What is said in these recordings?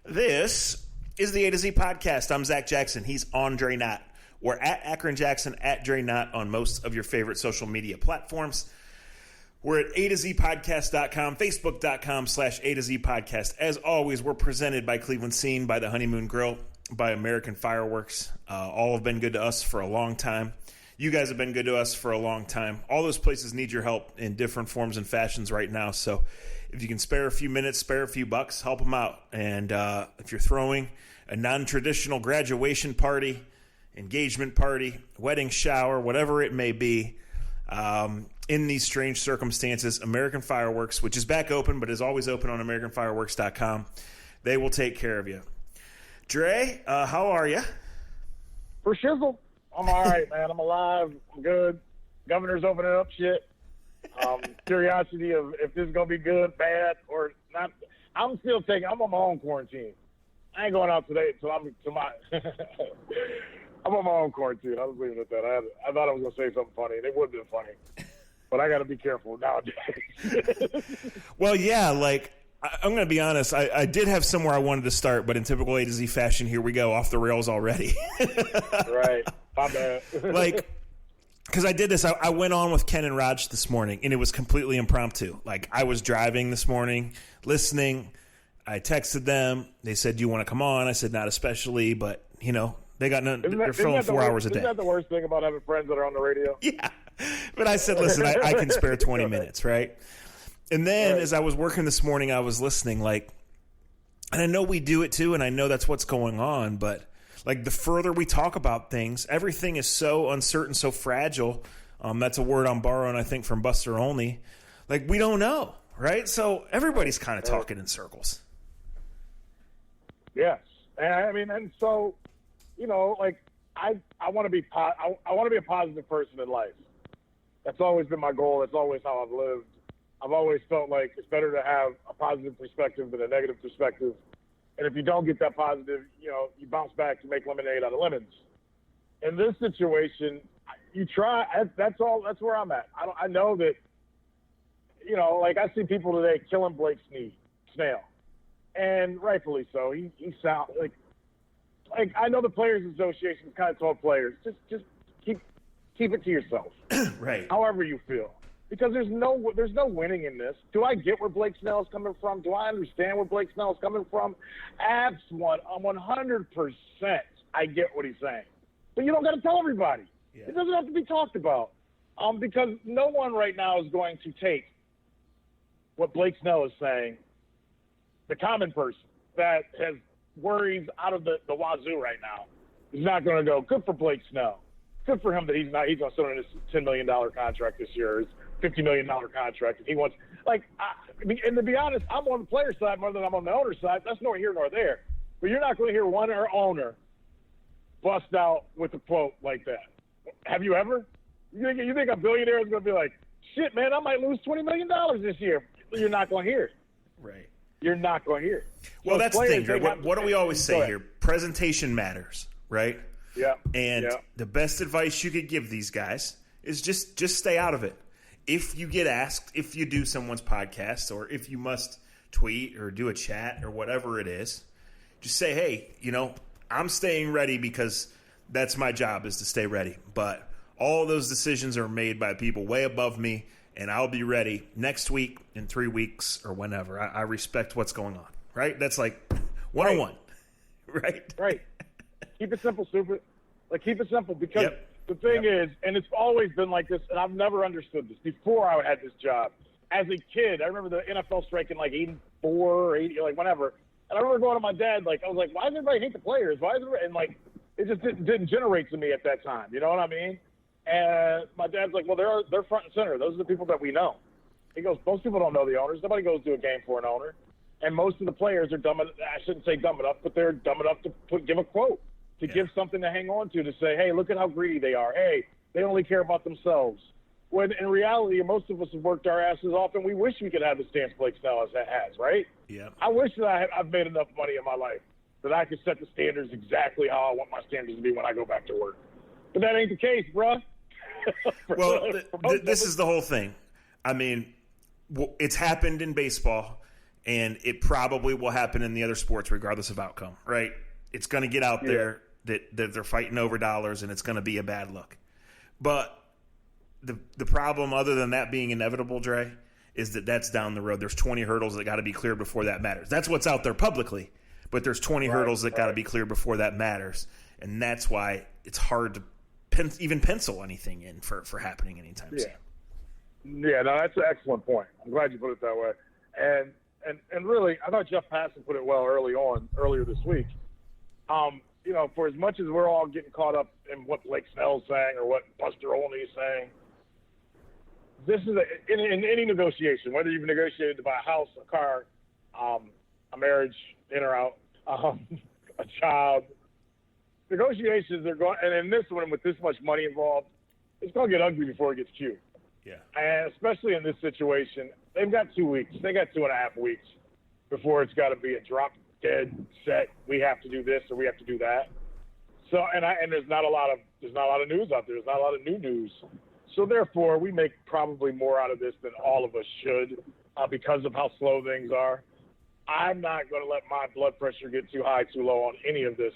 This is the A to Z podcast. I'm Zach Jackson. He's Andre Knott. We're at Akron Jackson, at Dre Knott on most of your favorite social media platforms. We're at A to Z podcast.com, facebook.com/A to Z podcast. As always, we're presented by Cleveland Scene, by the Honeymoon Grill, by American Fireworks. All have been good to us for a long time. You guys have been good to us for a long time. All those places need your help in different forms and fashions right now. So if you can spare a few minutes, spare a few bucks, help them out. And if you're throwing a non-traditional graduation party, engagement party, wedding shower, whatever it may be, in these strange circumstances, American Fireworks, which is back open but is always open on AmericanFireworks.com, they will take care of you. Dre, how are you? For shizzle. I'm all right, man. I'm alive. I'm good. Governor's opening up shit. Curiosity of if this is going to be good, bad, or not. I'm on my own quarantine. I ain't going out today until I'm on my own quarantine. I was leaving it at that. I thought I was going to say something funny, and it would have been funny. But I got to be careful nowadays. Well, yeah, I'm going to be honest. I did have somewhere I wanted to start, but in typical A to Z fashion, here we go, off the rails already. Right. My bad. Because I did this. I went on with Ken and Raj this morning, and it was completely impromptu. I was driving this morning, listening. I texted them. They said, "Do you want to come on?" I said, "Not especially," but, they got none. They're filling 4 hours a day. Isn't that the worst thing about having friends that are on the radio? Yeah. But I said, listen, I can spare 20 minutes, right? And then as I was working this morning, I was listening, and I know we do it too, and I know that's what's going on, but the further we talk about things, everything is so uncertain, so fragile. That's a word I'm borrowing, I think, from Buster Olney. We don't know, right? So everybody's kind of talking in circles. Yes. And so, I want to be I want to be a positive person in life. That's always been my goal. That's always how I've lived. I've always felt like it's better to have a positive perspective than a negative perspective. And if you don't get that positive, you bounce back to make lemonade out of lemons. In this situation, you try. That's all. That's where I'm at. I know that, I see people today killing Blake Snell, and rightfully so. He sounds like I know the Players Association kind of told players, just keep it to yourself. Right. However you feel. Because there's no winning in this. Do I get where Blake Snell is coming from? Do I understand where Blake Snell is coming from? 100% I get what he's saying. But you don't got to tell everybody. Yeah. It doesn't have to be talked about. Because no one right now is going to take what Blake Snell is saying, the common person that has worries out of the wazoo right now, is not going to go, good for Blake Snell. Good for him that he's going to sit on his $10 million contract this year, his $50 million contract. If he wants, and to be honest, I'm on the player side more than I'm on the owner side. That's nor here nor there. But you're not going to hear one owner bust out with a quote like that. Have you ever? You think a billionaire is going to be like, shit, man, I might lose $20 million this year? You're not going to hear it. Right. You're not going to hear it. Well, that's the thing, Greg. What do we always say here? Presentation matters, right? Yeah. And the best advice you could give these guys is just stay out of it. If you get asked, if you do someone's podcast, or if you must tweet or do a chat or whatever it is, just say, hey, I'm staying ready because that's my job, is to stay ready. But all those decisions are made by people way above me, and I'll be ready next week, in 3 weeks, or whenever. I respect what's going on, right? That's 101, right? Right. Keep it simple, stupid. Keep it simple, because the thing is, and it's always been like this, and I've never understood this before I had this job. As a kid, I remember the NFL striking 84 or 80, whenever. And I remember going to my dad, I was like, why does everybody hate the players? Why is it? And it just didn't generate to me at that time. You know what I mean? And my dad's like, well, they're front and center. Those are the people that we know. He goes, most people don't know the owners. Nobody goes to a game for an owner. And most of the players are dumb. I shouldn't say dumb enough, but they're dumb enough to give a quote, to give something to hang on to say, hey, look at how greedy they are. Hey, they only care about themselves. When in reality, most of us have worked our asses off, and we wish we could have the stance Blake Snell has, right? Yeah. I wish that I've made enough money in my life that I could set the standards exactly how I want my standards to be when I go back to work. But that ain't the case, bruh. Well, this is the whole thing. I mean, it's happened in baseball. and it probably will happen in the other sports regardless of outcome, right? It's going to get out there that they're fighting over dollars, and it's going to be a bad look. But the problem, other than that being inevitable, Dre, is that's down the road. There's 20 hurdles that got to be cleared before that matters. That's what's out there publicly, but there's 20 hurdles that got to be cleared before that matters, and that's why it's hard to even pencil anything in for happening anytime soon. Yeah, no, that's an excellent point. I'm glad you put it that way. And really, I thought Jeff Passan put it well earlier this week. For as much as we're all getting caught up in what Blake Snell's saying or what Buster Olney is saying, this is in any negotiation, whether you've negotiated to buy a house, a car, a marriage, in or out, a child. Negotiations are going, and in this one with this much money involved, it's going to get ugly before it gets cute. Yeah. And especially in this situation, they've got 2 weeks. They got 2.5 weeks before it's got to be a drop dead set. We have to do this or we have to do that. So and there's not a lot of news out there. There's not a lot of new news. So therefore, we make probably more out of this than all of us should because of how slow things are. I'm not going to let my blood pressure get too high, too low on any of this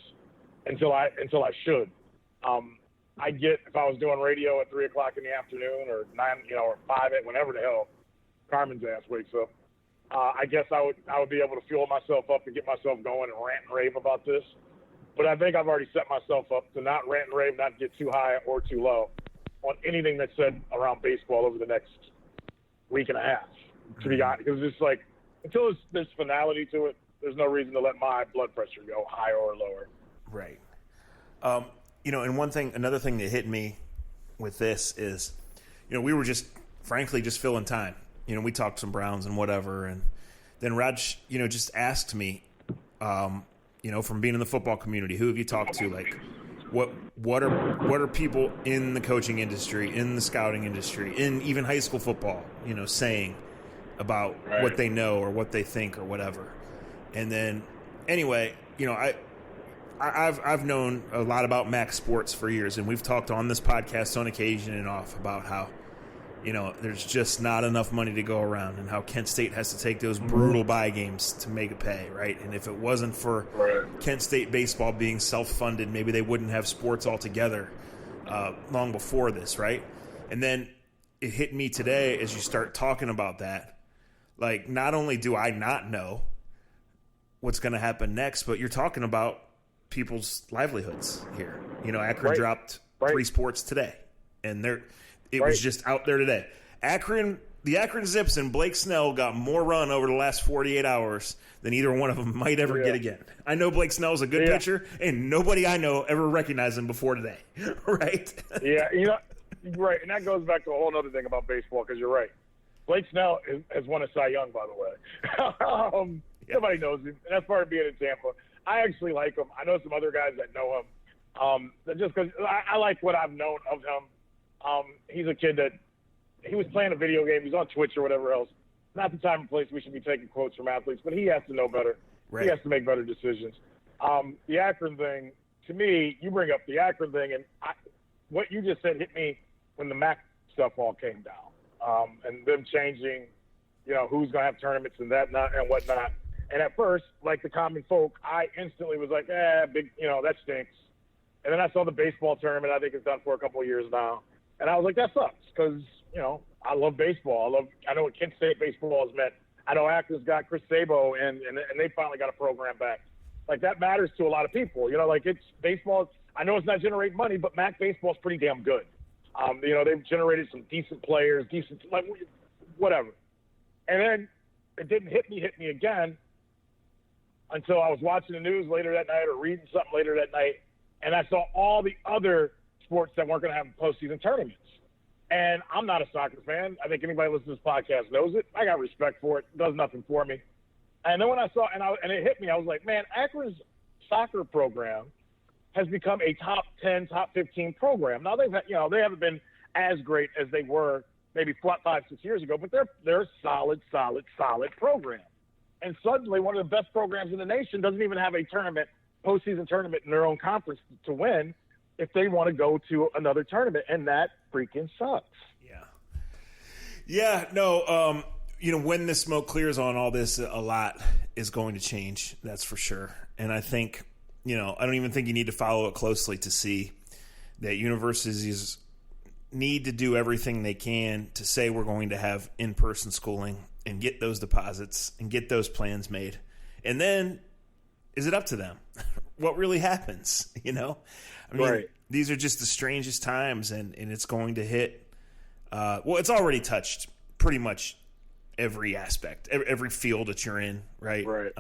until I should. I get if I was doing radio at 3:00 in the afternoon or 9, or 5 whenever the hell Carmen's ass wakes up. I guess I would be able to fuel myself up and get myself going and rant and rave about this. But I think I've already set myself up to not rant and rave, not get too high or too low on anything that's said around baseball over the next week and a half. To be honest, because it's like until there's finality to it, there's no reason to let my blood pressure go higher or lower. Right. And another thing that hit me with this is, we were just filling time. We talked some Browns and whatever, and then Raj, just asked me, from being in the football community, who have you talked to? Like, what are people in the coaching industry, in the scouting industry, in even high school football, saying about what they know or what they think or whatever. And then, anyway, I've known a lot about Max Sports for years, and we've talked on this podcast on occasion and off about how, there's just not enough money to go around and how Kent State has to take those brutal buy games to make it pay, right? And if it wasn't for Kent State baseball being self-funded, maybe they wouldn't have sports altogether long before this, right? And then it hit me today as you start talking about that. Like, not only do I not know what's going to happen next, but you're talking about people's livelihoods here. Akron dropped 3 sports today, and it was just out there today. The Akron Zips and Blake Snell got more run over the last 48 hours than either one of them might ever get again. I know Blake Snell's a good pitcher, and nobody I know ever recognized him before today, right? Yeah, right, and that goes back to a whole other thing about baseball, because you're right. Blake Snell has won a Cy Young, by the way. Nobody knows him, and that's part of being in Tampa. I actually like him. I know some other guys that know him. Just because I like what I've known of him. He's a kid that he was playing a video game. He's on Twitch or whatever else. Not the time and place we should be taking quotes from athletes, but he has to know better. Right. He has to make better decisions. The Akron thing, to me, you bring up the Akron thing, and what you just said hit me when the MAC stuff all came down, and them changing, who's going to have tournaments and that and whatnot. And at first, like the common folk, I instantly was like, big, that stinks. And then I saw the baseball tournament. I think it's done for a couple of years now. And I was like, that sucks because, I love baseball. I know what Kent State baseball has meant. I know Akron's got Chris Sabo, and they finally got a program back. Like, that matters to a lot of people. It's baseball. I know it's not generating money, but MAC baseball is pretty damn good. They've generated some decent players, whatever. And then it didn't hit me again until I was watching the news later that night or reading something later that night, and I saw all the other sports that weren't going to have postseason tournaments. And I'm not a soccer fan. I think anybody listening to this podcast knows it. I got respect for it. It does nothing for me. And then when I saw and it hit me, I was like, man, Akron's soccer program has become a top 10, top 15 program. Now they haven't been as great as they were maybe 5, 6 years ago, but they're a solid program. And suddenly one of the best programs in the nation doesn't even have a postseason tournament in their own conference to win if they want to go to another tournament. And that freaking sucks. Yeah. Yeah, no, when the smoke clears on all this, a lot is going to change. That's for sure. And I think, I don't even think you need to follow it closely to see that universities need to do everything they can to say we're going to have in-person schooling and get those deposits and get those plans made. And then is it up to them? What really happens? Right. These are just the strangest times, and it's going to hit. It's already touched pretty much every aspect, every field that you're in, right? Right.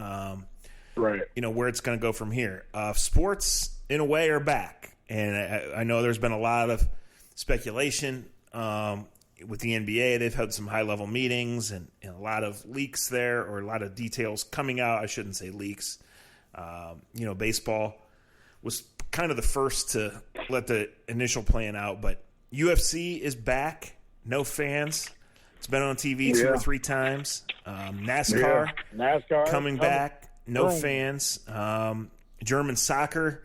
Right. Where it's going to go from here. Sports, in a way, are back. And I know there's been a lot of speculation with the NBA. They've had some high-level meetings and a lot of leaks there, or a lot of details coming out. I shouldn't say leaks. Baseball was kind of the first to let the initial plan out, but UFC is back. No fans. It's been on TV 2 or 3 times. NASCAR coming back. No fans. German soccer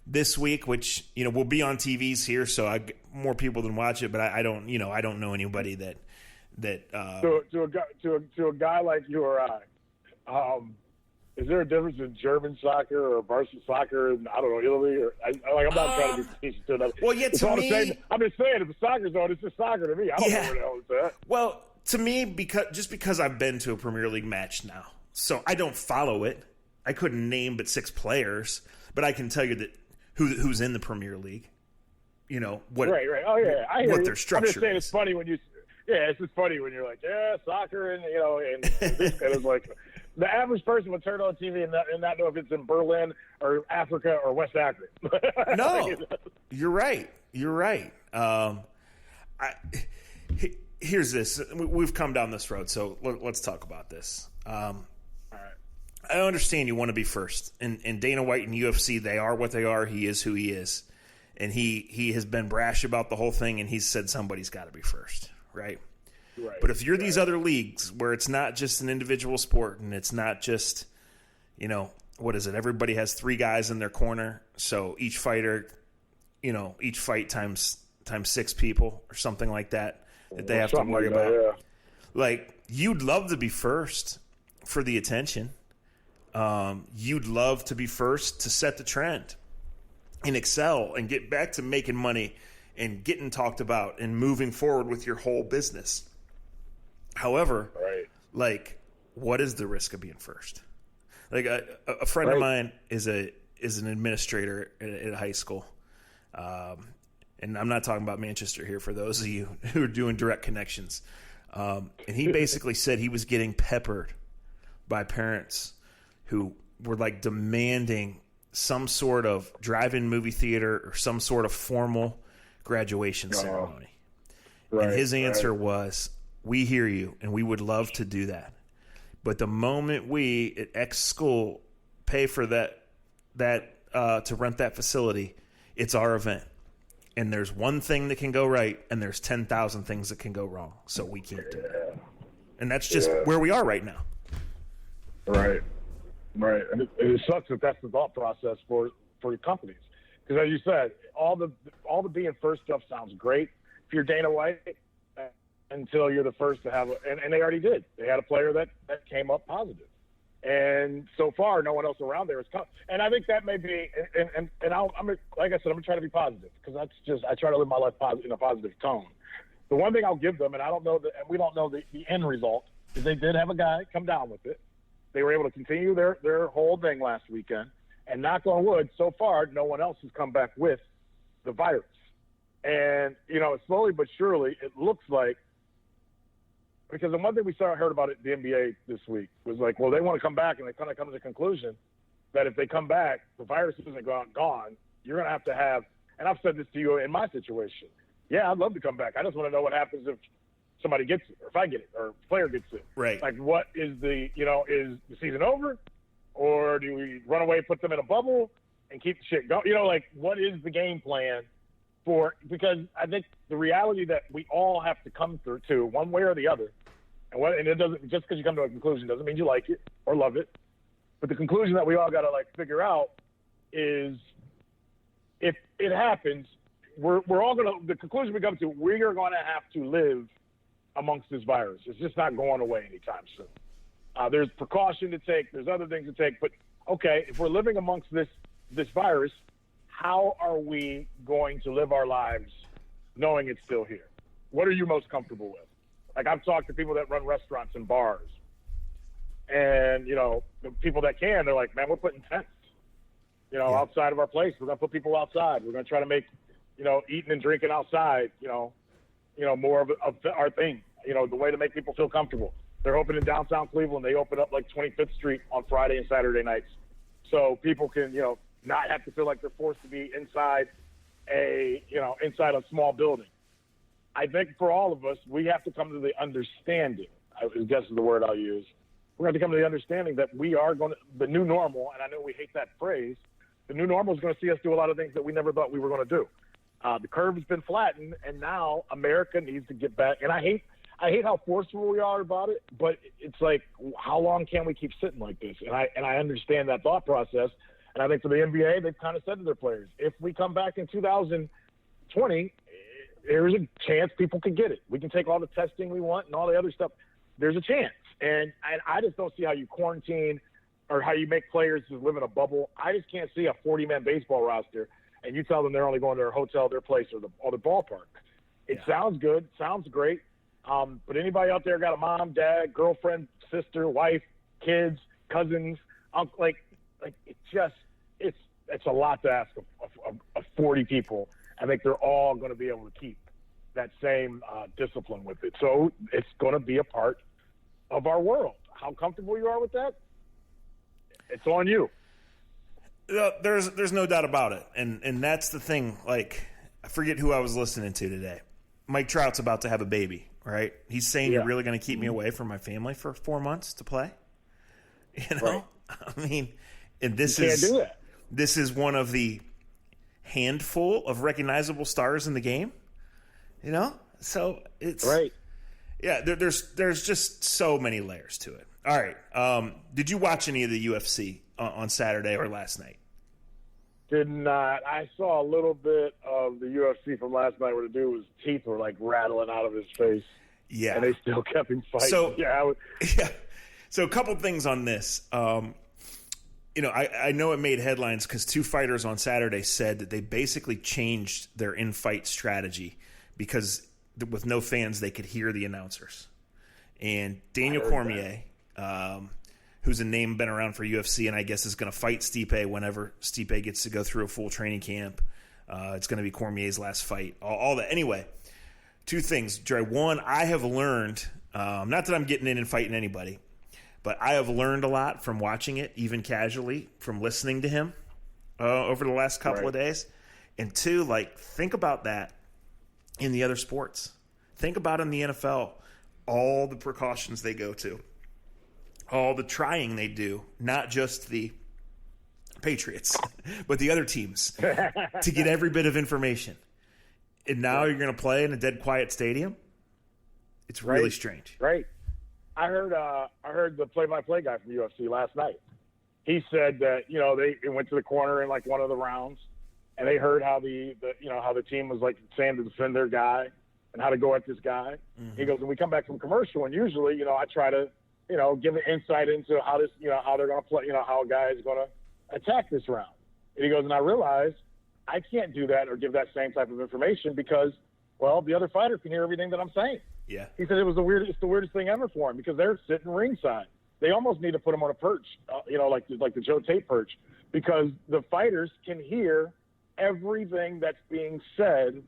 this week, which will be on TVs here, so more people than watch it. But I don't know anybody that to a guy like you or I. Is there a difference in German soccer or Barca soccer and, I don't know, Italy? I'm not trying to be facetious to another. Well, yeah, it's to all me, the same. I'm just saying, if the soccer's on, it's just soccer to me. I don't know where the hell it's at. Well, to me, because I've been to a Premier League match now, so I don't follow it. I couldn't name but 6 players, but I can tell you that who's in the Premier League. What? Right. Oh yeah, I hear what you. their structure. I'm just saying, is. it's funny when you. Yeah, it's just funny when you're like, soccer, and and it's like. The average person would turn on TV and not know if it's in Berlin or Africa or West Akron. No, you're right. You're right. Here's this. We've come down this road, so let's talk about this. All right. I understand you want to be first. And Dana White and UFC, they are what they are. He is who he is. And he has been brash about the whole thing, and he's said somebody's got to be first, right? Right. But if you're these other leagues where it's not just an individual sport and it's not just, what is it? Everybody has 3 guys in their corner. So each fighter, each fight times 6 people or something like that they have to worry about. Yeah. Like, you'd love to be first for the attention. You'd love to be first to set the trend and excel and get back to making money and getting talked about and moving forward with your whole business. However, what is the risk of being first? Like a friend of mine is an administrator at a high school, and I'm not talking about Manchester here for those of you who are doing direct connections. And he basically said he was getting peppered by parents who were demanding some sort of drive-in movie theater or some sort of formal graduation ceremony. And his answer was, we hear you, and we would love to do that. But the moment we at X school pay for that to rent that facility, it's our event. And there's one thing that can go right, and there's 10,000 things that can go wrong. So we can't do that. And that's just where we are right now. Right. And it sucks that that's the thought process for the companies. Because as you said, all the being first stuff sounds great. If you're Dana White, until you're the first to have and they already did. They had a player that came up positive. And so far, no one else around there has come. And I think that may be, and I'm like I said, I'm going to try to be positive because I try to live my life in a positive tone. The one thing I'll give them, and I don't know and we don't know the end result, is they did have a guy come down with it. They were able to continue their whole thing last weekend. And knock on wood, so far, no one else has come back with the virus. And, slowly but surely, it looks like, because the one thing we heard about it, the NBA this week was they want to come back, and they kind of come to the conclusion that if they come back, the virus isn't gone. You're going to have, and I've said this to you in my situation. Yeah, I'd love to come back. I just want to know what happens if somebody gets it, or if I get it, or if a player gets it. Right. What is is the season over, or do we run away, put them in a bubble, and keep the shit going? What is the game plan for? Because I think the reality that we all have to come through to, one way or the other. And it doesn't, just because you come to a conclusion doesn't mean you like it or love it. But the conclusion that we all got to figure out is, if it happens, we're all going to, the conclusion we come to, we are going to have to live amongst this virus. It's just not going away anytime soon. There's precaution to take. There's other things to take. But, okay, if we're living amongst this virus, how are we going to live our lives knowing it's still here? What are you most comfortable with? Like, I've talked to people that run restaurants and bars. And, you know, the people that can, they're like, man, we're putting tents, outside of our place. We're going to put people outside. We're going to try to make, eating and drinking outside, more of our thing, the way to make people feel comfortable. They're open in downtown Cleveland. They open up like 25th Street on Friday and Saturday nights. So people can, not have to feel like they're forced to be inside a small building. I think for all of us, we have to come to the understanding, I guess is the word I'll use. We're going to come to the understanding that we are going to, the new normal, and I know we hate that phrase, the new normal is going to see us do a lot of things that we never thought we were going to do. The curve has been flattened, and now America needs to get back. And I hate how forceful we are about it, but it's like, how long can we keep sitting like this? And I understand that thought process. And I think for the NBA, they've kind of said to their players, if we come back in 2020, there's a chance people could get it. We can take all the testing we want and all the other stuff. There's a chance. And I just don't see how you quarantine or how you make players just live in a bubble. I just can't see a 40-man baseball roster and you tell them they're only going to their hotel, their place, or the ballpark. It sounds good, sounds great. But anybody out there got a mom, dad, girlfriend, sister, wife, kids, cousins, uncle, it's a lot to ask of 40 people. I think they're all going to be able to keep that same discipline with it. So it's going to be a part of our world. How comfortable you are with that, it's on you. There's no doubt about it. And that's the thing. Like, I forget who I was listening to today. Mike Trout's about to have a baby, right? He's saying you're really going to keep me away from my family for 4 months to play. Right. I mean, and this you can't do that. This is one of the handful of recognizable stars in the game. So it's right. Yeah, there's just so many layers to it. All right. Did you watch any of the UFC on Saturday or last night? Did not. I saw a little bit of the UFC from last night where the dude, his teeth were like rattling out of his face. Yeah. And they still kept him fighting. So, yeah. So a couple things on this. I know it made headlines because two fighters on Saturday said that they basically changed their in-fight strategy because with no fans, they could hear the announcers. And Daniel Cormier, who's a name been around for UFC, and I guess is going to fight Stipe whenever Stipe gets to go through a full training camp. It's going to be Cormier's last fight. All that. Anyway, two things, Dre. One, I have learned, not that I'm getting in and fighting anybody, but I have learned a lot from watching it, even casually, from listening to him over the last couple of days. And two, think about that in the other sports. Think about in the NFL, all the precautions they go to, all the trying they do, not just the Patriots, but the other teams, to get every bit of information. And now you're going to play in a dead quiet stadium? It's really strange. Right. I heard the play-by-play guy from UFC last night. He said that, they went to the corner in one of the rounds, and they heard how how the team was saying to defend their guy and how to go at this guy. Mm-hmm. He goes, and we come back from commercial, and usually, I try to, give an insight into how this, how they're going to play, how a guy is going to attack this round. And he goes, and I realized I can't do that or give that same type of information because, the other fighter can hear everything that I'm saying. Yeah. He said it's the weirdest thing ever for him because they're sitting ringside. They almost need to put him on a perch, like the Joe Tate perch, because the fighters can hear everything that's being said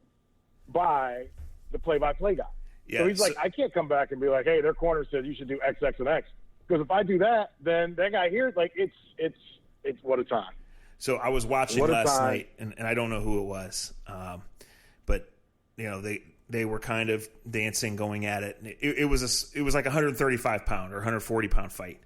by the play-by-play guy. Yeah, so he's like, I can't come back and be like, hey, their corner said you should do X, X, and X. Because if I do that, then that guy hears it's what a time. So I was watching last night, and I don't know who it was, but they were kind of dancing, going at it. It was like a 135-pound or 140-pound fight,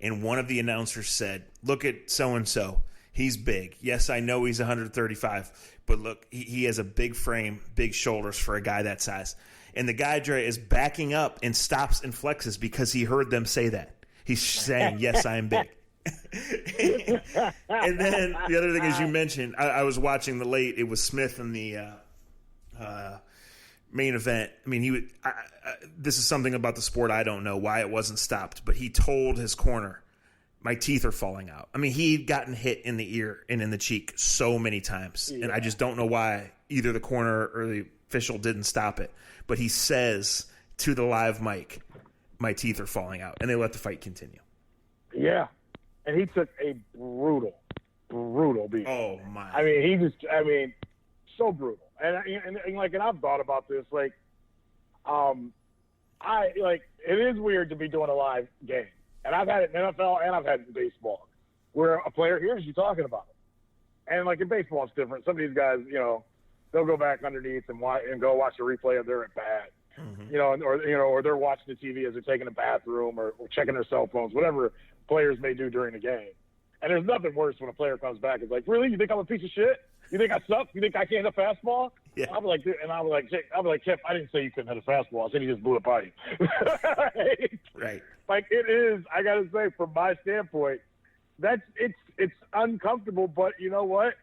and one of the announcers said, "Look at so and so. He's big. Yes, I know he's 135, but look, he has a big frame, big shoulders for a guy that size." And the guy, Dre, is backing up and stops and flexes because he heard them say that. He's saying, "Yes, I am big." And then the other thing, as you mentioned, I was watching the late. It was Smith and the main event, I mean, this is something about the sport I don't know why it wasn't stopped, but he told his corner, my teeth are falling out. I mean, he'd gotten hit in the ear and in the cheek so many times, and I just don't know why either the corner or the official didn't stop it. But he says to the live mic, my teeth are falling out, and they let the fight continue. Yeah, and he took a brutal beat. Oh, my. I mean, so brutal. And I've thought about this, like, it is weird to be doing a live game. And I've had it in NFL and I've had it in baseball, where a player hears you talking about it. And like in baseball, it's different. Some of these guys, they'll go back underneath and go watch a replay of their at bat, or they're watching the TV as they're taking a bathroom or checking their cell phones, whatever players may do during the game. And there's nothing worse when a player comes back and is like, really? You think I'm a piece of shit? You think I suck? You think I can't hit a fastball? Yeah. I'll be like, Kip, I didn't say you couldn't hit a fastball. I said you just blew it by you. Right. Like it is, I got to say, from my standpoint, it's uncomfortable, but you know what?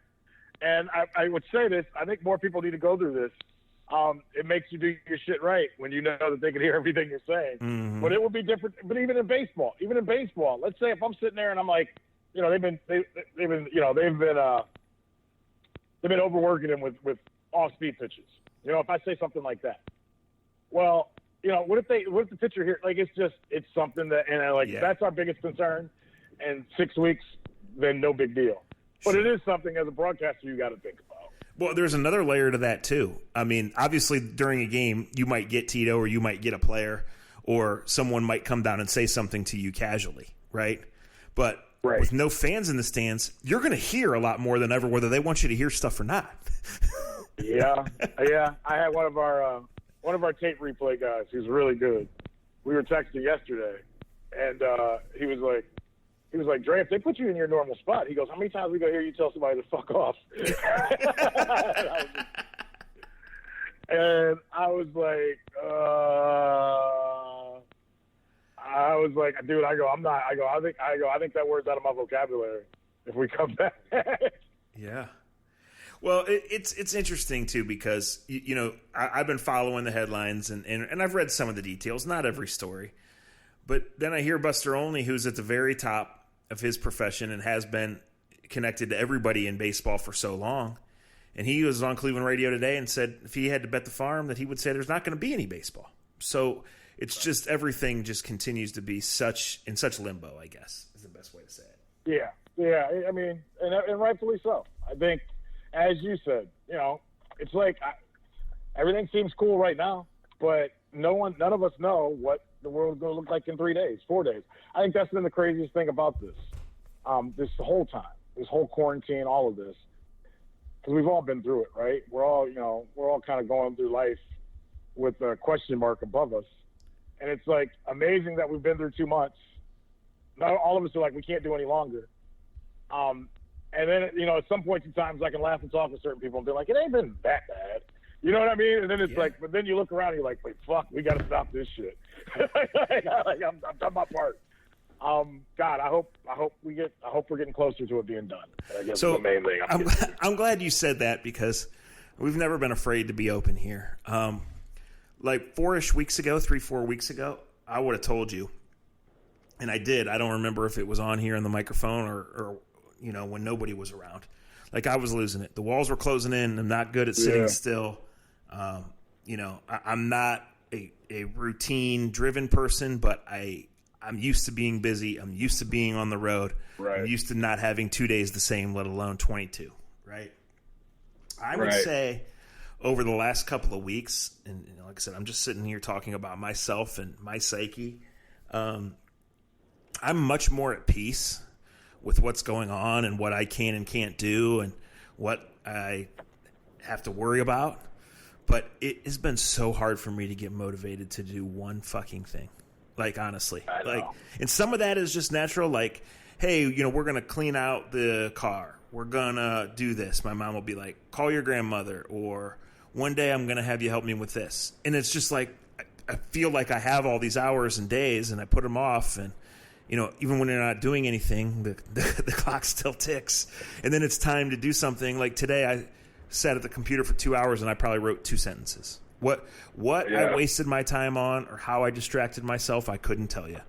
And I would say this, I think more people need to go through this. It makes you do your shit right when you know that they can hear everything you're saying. Mm-hmm. But it would be different. But even in baseball, let's say if I'm sitting there and I'm like, they've been overworking him with off-speed pitches. If I say something like that, well, what if the pitcher here, like, it's something that, that's our biggest concern. And 6 weeks, then no big deal. But it is something as a broadcaster you got to think about. Well, there's another layer to that too. I mean, obviously during a game, you might get Tito or you might get a player or someone might come down and say something to you casually, right? But with no fans in the stands, you're going to hear a lot more than ever, whether they want you to hear stuff or not. Yeah. I had one of our tape replay guys who's really good. We were texting yesterday, and he was like, Dre, if they put you in your normal spot, he goes, how many times are we going to hear you tell somebody to fuck off? And I was like, dude, I think that word's out of my vocabulary if we come back. Yeah. Well, it's interesting too because I've been following the headlines and I've read some of the details, not every story, but then I hear Buster Olney, who's at the very top of his profession and has been connected to everybody in baseball for so long, and he was on Cleveland radio today and said if he had to bet the farm that he would say there's not going to be any baseball. So it's just everything just continues to be in such limbo, I guess, is the best way to say it. Yeah. I mean, and rightfully so. I think, as you said, it's like everything seems cool right now, but none of us know what the world's going to look like in 3 days, 4 days. I think that's been the craziest thing about this, this whole time, this whole quarantine, all of this, because we've all been through it, right? We're all kind of going through life with a question mark above us. And it's like amazing that we've been through 2 months. Not all of us are like, we can't do any longer. And then, at some points in times I can laugh and talk with certain people and be like, it ain't been that bad. You know what I mean? And then it's like, but then you look around and you're like, wait, fuck, we got to stop this shit. I'm done my part. God, I hope we're getting closer to it being done. I guess so is the main thing. I'm glad you said that because we've never been afraid to be open here. Like 4 weeks ago, 3-4 weeks ago, I would have told you, and I did. I don't remember if it was on here on the microphone or when nobody was around. Like I was losing it. The walls were closing in. I'm not good at sitting still. I'm not a routine-driven person, but I'm used to being busy. I'm used to being on the road. Right. I'm used to not having 2 days the same, let alone 22, right? I would say over the last couple of weeks, and like I said, I'm just sitting here talking about myself and my psyche. I'm much more at peace with what's going on and what I can and can't do and what I have to worry about. But it has been so hard for me to get motivated to do one fucking thing. Like, honestly. And some of that is just natural. Like, hey, we're going to clean out the car. We're going to do this. My mom will be like, call your grandmother. Or one day I'm going to have you help me with this. And it's just like, I feel like I have all these hours and days and I put them off. And, even when you're not doing anything, the clock still ticks. And then it's time to do something. Like today I sat at the computer for 2 hours and I probably wrote 2 sentences. What I wasted my time on or how I distracted myself, I couldn't tell you.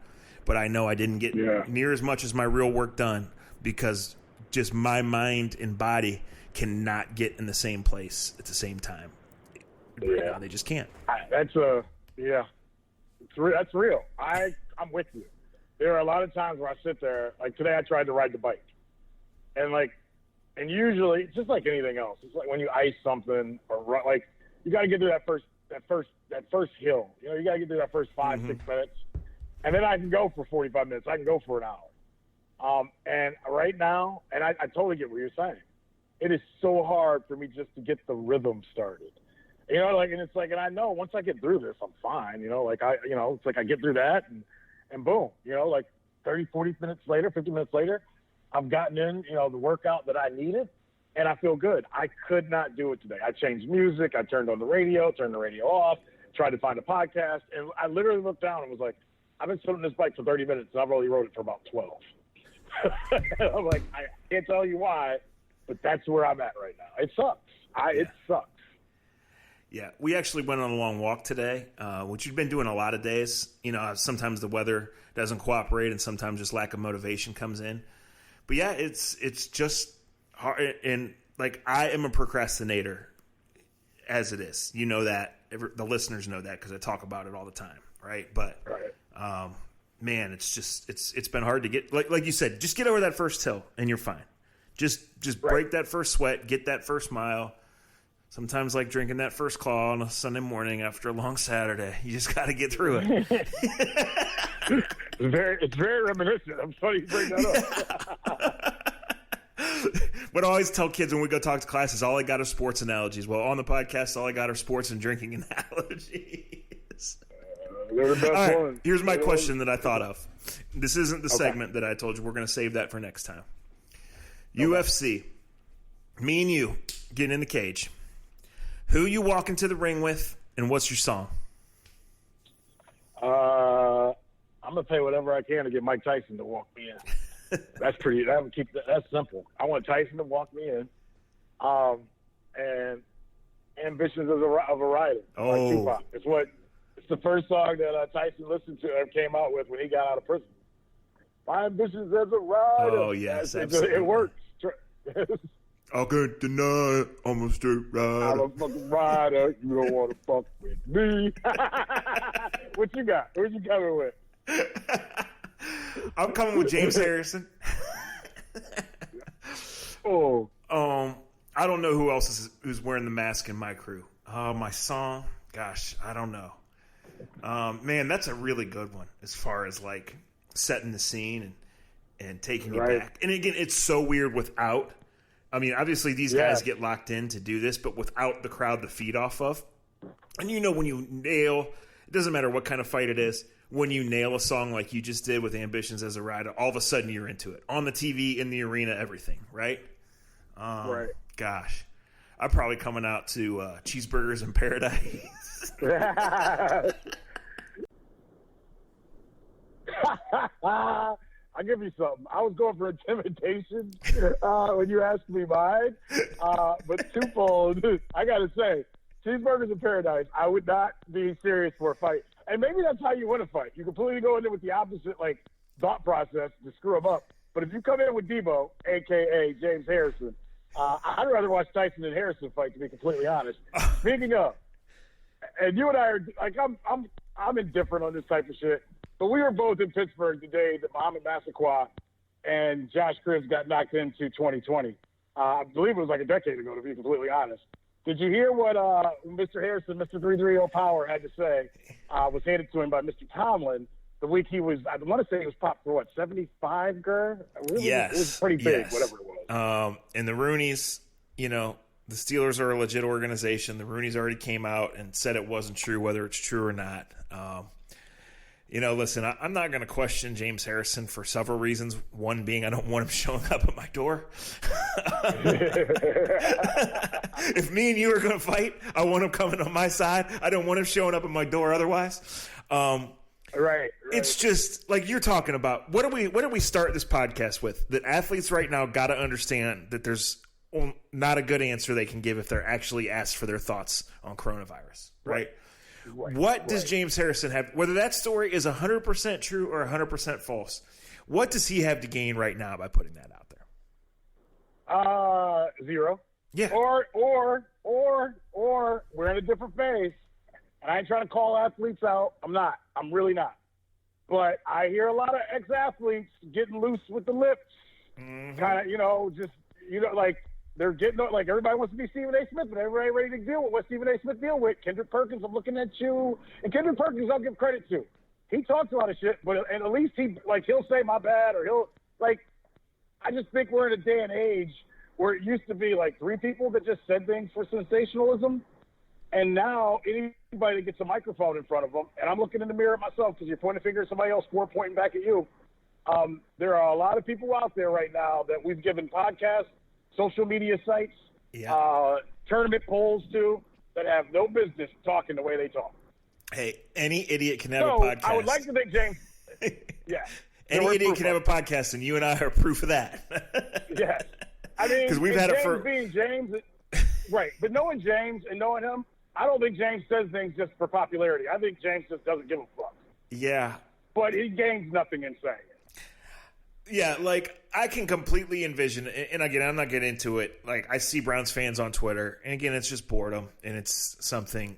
But I know I didn't get near as much as my real work done because just my mind and body cannot get in the same place at the same time. Right now, they just can't. That's real. I'm with you. There are a lot of times where I sit there, like today I tried to ride the bike. And usually, it's just like anything else. It's like when you ice something or run, like you got to get through that first hill. You know, you got to get through that first 5-6 minutes. And then I can go for 45 minutes. I can go for an hour. And right now, and I totally get what you're saying. It is so hard for me just to get the rhythm started. You know, like, and it's like, and I know once I get through this, I'm fine. You know, like it's like I get through that and boom, you know, like 30, 40 minutes later, 50 minutes later, I've gotten in, you know, the workout that I needed and I feel good. I could not do it today. I changed music. I turned on the radio, turned the radio off, tried to find a podcast. And I literally looked down and was like, I've been sitting on this bike for 30 minutes and I've only rode it for about 12. I'm like, I can't tell you why, but that's where I'm at right now. It sucks. It sucks. Yeah, we actually went on a long walk today, which you've been doing a lot of days. You know, sometimes the weather doesn't cooperate and sometimes just lack of motivation comes in. But yeah, it's just hard. And like, I am a procrastinator as it is. You know that. The listeners know that because I talk about it all the time, right? But man, it's been hard to get, like you said, just get over that first hill and you're fine. Just break that first sweat, get that first mile. Sometimes like drinking that first claw on a Sunday morning after a long Saturday. You just got to get through it. It's very reminiscent. I'm sorry you bring that up. What I always tell kids when we go talk to classes, all I got are sports analogies. Well, on the podcast, all I got are sports and drinking analogies. They're the best all right, ones. here's my question that I thought of. This isn't the segment that I told you. We're going to save that for next time. UFC. Me and you getting in the cage. Who you walk into the ring with, and what's your song? I'm gonna pay whatever I can to get Mike Tyson to walk me in. That's simple. I want Tyson to walk me in, and Ambitions of a Rider. Like Tupac. It's the first song that Tyson listened to or came out with when he got out of prison. My ambitions as a rider. Oh yes, absolutely. It works. I can't deny it. I'm a straight rider. I'm a fucking rider. You don't want to fuck with me. What you got? Who you coming with? I'm coming with James Harrison. I don't know who else who's wearing the mask in my crew. My song, gosh, I don't know. Man, that's a really good one as far as like setting the scene and taking you back. And again, it's so weird without. I mean, obviously these guys get locked in to do this, but without the crowd to feed off of. And you know when you nail, it doesn't matter what kind of fight it is, when you nail a song like you just did with Ambitions as a Rider, all of a sudden you're into it. On the TV, in the arena, everything, right? Right. Gosh. I'm probably coming out to Cheeseburgers in Paradise. I'll give you something. I was going for Intimidation when you asked me mine. But twofold, I got to say, Cheeseburgers in Paradise, I would not be serious for a fight. And maybe that's how you win a fight. You completely go in there with the opposite thought process to screw them up. But if you come in with Debo, a.k.a. James Harrison, I'd rather watch Tyson and Harrison fight, to be completely honest. Speaking of, and you and I are, like, I'm indifferent on this type of shit. But we were both in Pittsburgh the day that Muhammad Massaquoi and Josh Cribbs got knocked into 2020. I believe it was like a decade ago, to be completely honest. Did you hear what Mr. Harrison, Mr. 330 Power, had to say? Was handed to him by Mr. Tomlin the week he was, I want to say he was popped for what, 75, Gur? Yes. It was pretty big, whatever it was. And the Rooneys, you know, the Steelers are a legit organization. The Rooneys already came out and said it wasn't true, whether it's true or not. You know, listen, I'm not going to question James Harrison for several reasons. One being I don't want him showing up at my door. If me and you are going to fight, I want him coming on my side. I don't want him showing up at my door otherwise. Right. It's just like you're talking about. What do we start this podcast with? That athletes right now got to understand that there's not a good answer they can give if they're actually asked for their thoughts on coronavirus, right? What does James Harrison have, whether that story is 100% true or 100% false, what does he have to gain right now by putting that out there? Zero. Yeah. Or we're in a different phase, and I ain't trying to call athletes out. I'm not. I'm really not. But I hear a lot of ex-athletes getting loose with the lips, kind of, like they're getting, like everybody wants to be Stephen A. Smith, but everybody ready to deal with what Stephen A. Smith deal with. Kendrick Perkins, I'm looking at you. And Kendrick Perkins, I'll give credit to. He talks a lot of shit, but at least he'll say my bad, or I just think we're in a day and age where it used to be like 3 people that just said things for sensationalism. And now anybody that gets a microphone in front of them, and I'm looking in the mirror at myself because you're pointing a finger at somebody else, we're pointing back at you. There are a lot of people out there right now that we've given podcasts, social media sites, tournament polls to, that have no business talking the way they talk. Hey, any idiot can have a podcast. I would like to think, James, any idiot can have a podcast, and you and I are proof of that. Yes. I mean, because we've had James it for being James, right? But knowing James and knowing him, I don't think James says things just for popularity. I think James just doesn't give a fuck. Yeah. But he gains nothing in saying it. Yeah, like I can completely envision, and again, I'm not getting into it. Like I see Browns fans on Twitter, and again, it's just boredom, and it's something,